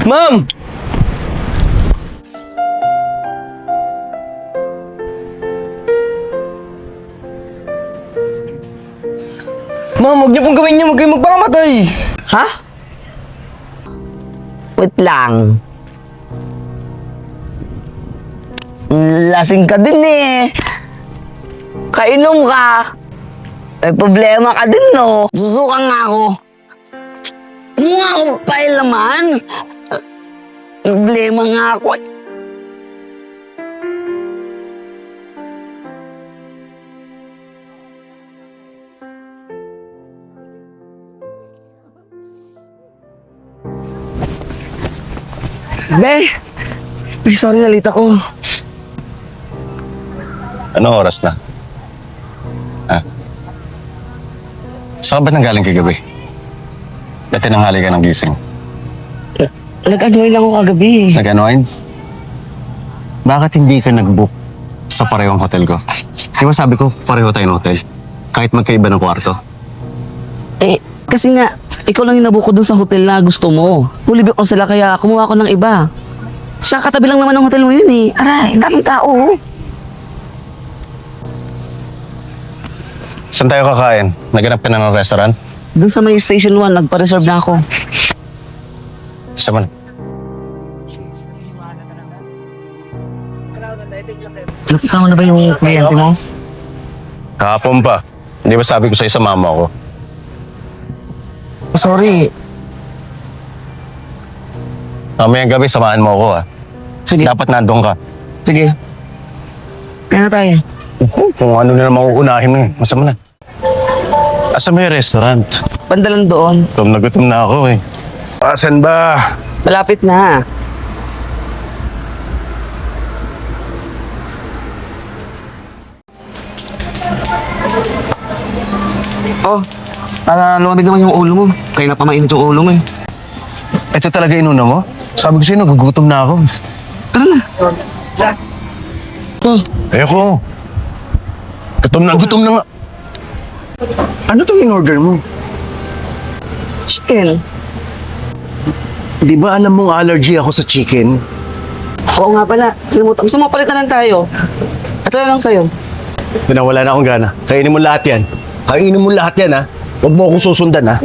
Ma'am! Ma'am, huwag niyo pong gawin niyo. Huwag kayong magpakamatay. Ha? Wait lang. Lasing ka din eh. Kainom ka. May problema ka din, no? Susuka nga ako. Ano nga ako pahil naman? Problema nga ako. Be! Sorry, nalita ko. Ano oras na? Ha? Saan ba nanggaling kagabi? Dati nanghali ka ng gising. Nag-unwind lang ako kagabi. Nag-unwind? Bakit hindi ka nag-book sa parehong hotel ko? Di ba sabi ko, pareho tayong hotel? Kahit magkaiba ng kwarto. Eh, kasi nga, ikaw lang yung nabuko dun sa hotel na gusto mo. Hulibig ko sila kaya kumuha ko ng iba. Siya, katabi lang naman ng hotel mo yun eh. Aray, ang daming tao. Saan tayo kakain? Naganap ka na ng restaurant? Dun sa may station 1, nagpa-reserve na ako. Saan man? Nakasama na ba yung kliyente mo? Kahapon pa. Hindi ba sabi ko sa'yo sa mama ko? Sorry. Mamayang gabi, samahan mo ako ha. Sige. Dapat nandun ka. Sige. Kaya na tayo. Kung ano na naman uunahin mo eh. Masama na. Asan ba yung restaurant? Pandalan doon. Gutom na ako eh. Asan ba? Malapit na. Oh, para lumamig naman yung ulo mo. Kaya na pa mainit yung ulo mo eh. Ito talaga inuna mo? Sabi ko sa'yo, nagugutom na ako. Tara na. Oh, Ayoko. Gutom na nga. Ano itong in-order mo? chicken. Di ba alam mong allergy ako sa chicken? Oo nga pala. Kalimutan. Gusto mo palitan tayo? Ito na lang sa'yo. Nawala na akong gana. Kainin mo lahat yan. Kainin mo lahat yan ha. Huwag mo akong susundan ha.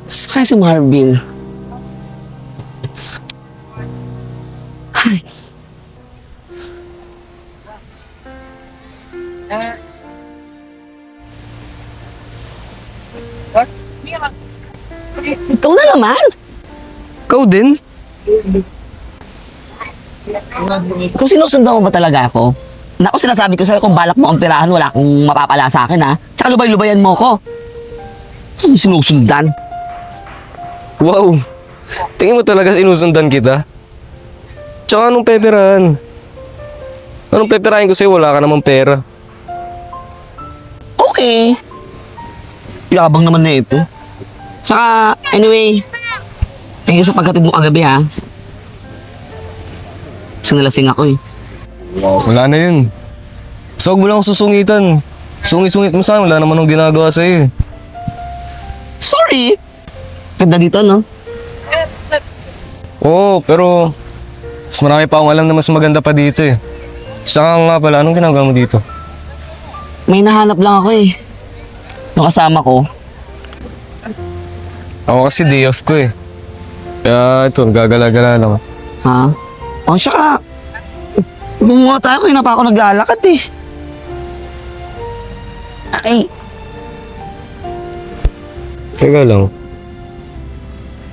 Gusto kaya si Marvin. Ay. Ikaw na naman? Ikaw din? Kung sinusundan mo ba talaga ako? Naku, sinasabi ko sa'yo kung balak mo ang pirahan, wala akong mapapala sa akin ha. Tsaka lubay-lubayan mo ko. Ano sinusundan? Wow! Tingin mo talaga sinusundan kita? Tsaka anong peperahan? Anong peperahin ko sa'yo? Wala ka namang pera. Okay. Yabang naman na ito. Tsaka, anyway, thank you sa pagkatid mo kagabi ha. Kasi nalasing ako eh. Wala na yun. Basta huwag mo lang akong susungitan. Sungit-sungit mo sa'kin, wala naman akong ginagawa sa'yo eh. Sorry! Ganda dito, no? Oo, pero mas marami pa akong alam na mas maganda pa dito eh. Saka nga pala, anong ginagawa mo dito? May nahanap lang ako eh. Nung kasama ko. Ako kasi day off ko eh. Kaya ito, gagala-gala lang. Ha? O, saka, gumawa tayo, kaya na pa ako naglalakad eh. Ay, Teka lang.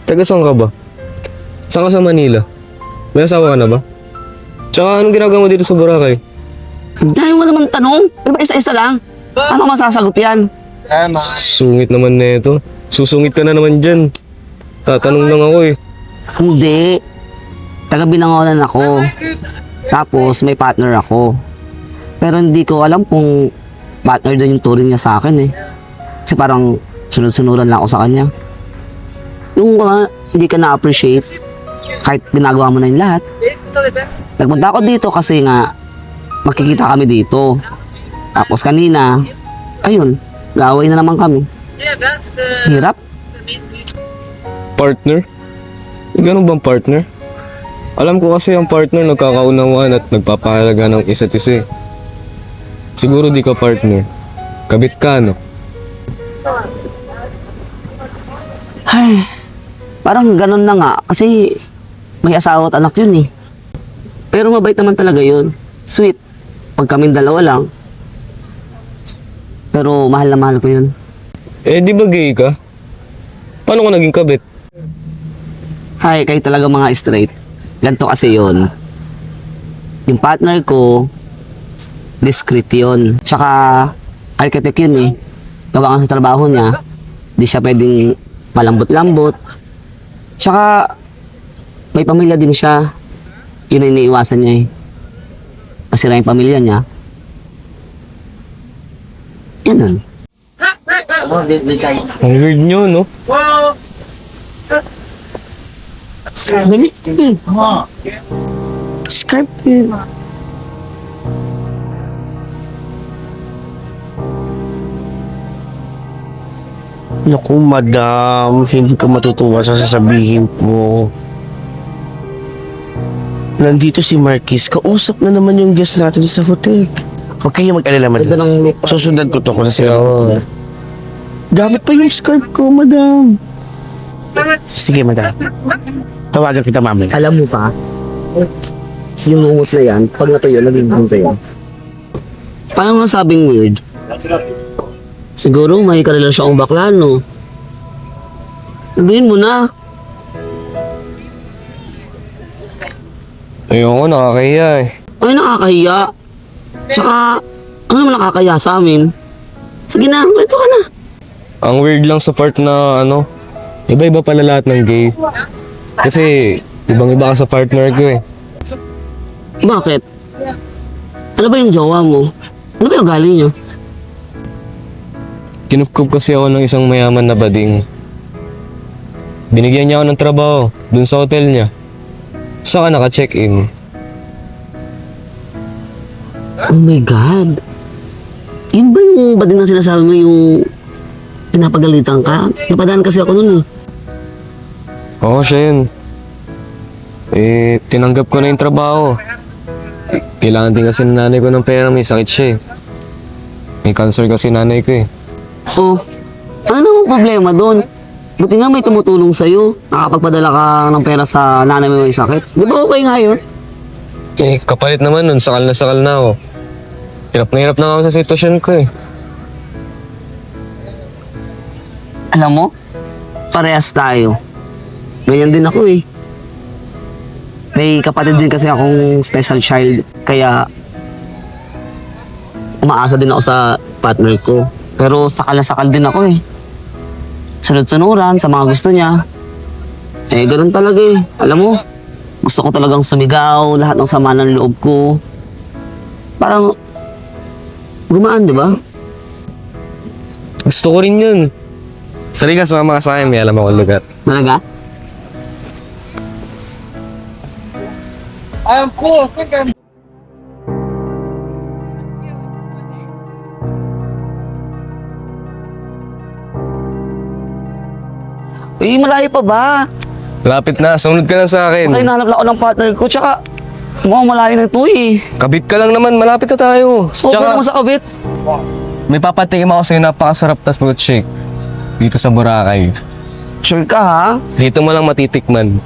Taga saan ka ba? Saan ka sa Manila? May asawa ka na ba? Tsaka anong ginagawa mo dito sa Boracay? Dahil mo naman tanong. Di ba isa-isa lang? Ano masasagot yan? Sungit naman na ito. Susungit ka na naman dyan. Tatanong lang ako eh. Hindi. Taga-Binangonan ako. Tapos may partner ako. Pero hindi ko alam kung partner din yung turing niya sa akin eh. Kasi parang sunod-sunuran lang ako sa kanya. Yung hindi ka na-appreciate kahit ginagawa mo na yung lahat. Nagpunta ako dito kasi nga makikita kami dito. Tapos kanina, ayun, gaway na naman kami. Hirap. Partner? Eh, ganun bang partner? Alam ko kasi ang partner nagkakaunawaan at nagpapahalaga ng isa't isa eh. Siguro di ka partner. Kabit ka, no? Ay, parang ganun na nga. Kasi may asawa at anak yun eh. Pero mabait naman talaga yun. Sweet. Pag kaming dalawa lang. Pero mahal na mahal ko yun. Eh, di ba gay ka? Paano ka naging kabit? Hay, kayo talaga mga straight. Ganito kasi yun. Yung partner ko, discreet yun. Tsaka, architect yun eh. Gawa nga sa trabaho niya, di siya pwedeng malambot-lambot. Tsaka, may pamilya din siya. Yun ang iniiwasan niya eh. Masira yung pamilya niya. Ganun. Ang weird nyo, no? Ganit din. Skype din. Naku, madam, hindi ka matutuwa sa sasabihin ko. Nandito si Marquis, kausap na naman yung guest natin sa hotel. Huwag kayo mag-alala, madam. Susundan ko to kung sa sila. Gamit pa yung scarf ko, madam. Sige, madam. Tawagan kita mamaya. Alam mo pa, yung ungot na yan, pag natuyo, nagiging sa'yo. Paano nga sabing weird? Siguro may karelasyon akong bakla, no? Sabihin mo na. Ayoko, nakakahiya eh. Ay, nakakahiya. Tsaka, ano naman nakakahiya sa amin? Sige na, ito ka na. Ang weird lang sa part na ano, iba-iba pala lahat ng gay. Kasi, ibang-iba ka sa partner ko eh. Bakit? Ano ba yung jowa mo? Ano ba yung galing niyo? Kinupkup kasi ako ng isang mayaman na bading. Binigyan niya ako ng trabaho dun sa hotel niya. Saka naka-check-in. Oh my God. Yun ba yung ba din na sinasabi mo yung pinapagalitan ka? Napadaan kasi ako nun eh. Oo, siya yun. Eh, tinanggap ko na yung trabaho. Kailangan din kasi ng nanay ko ng pera, may sakit siya eh. May cancer kasi nanay ko eh. Oh, ano namang problema doon? Buti nga may tumutulong sa'yo. Nakapagpadala ka ng pera sa nanay mo may sakit. Di ba okay nga yun? Eh, kapalit naman nun, sakal na ako. Hirap na ako sa sitwasyon ko eh. Alam mo, parehas tayo. Ganyan din ako eh. May kapatid din kasi akong special child. Kaya, umaasa din ako sa partner ko. Pero sakal na sakal din ako eh. Sunod-sunuran sa mga gusto niya. Eh, ganun talaga eh. Alam mo, gusto ko talagang sumigaw, lahat ng sama ng loob ko. Parang, gumaan, di ba? Gusto ko rin yun. Talaga, sumama ka sa akin, may alam akong lugar. Talaga? Eh, malayo pa ba? Lapit na, sumunod ka lang sa Ay, akin. nahanap lang ako ng partner ko. Tsaka, mukhang malayo na ito eh. Kabit ka lang naman, malapit na tayo. Sobrang naman sa kabit. May papatikim ako sa'yo napakasarap na fruit shake. Dito sa Boracay. Sure ka ha? Dito mo lang matitikman.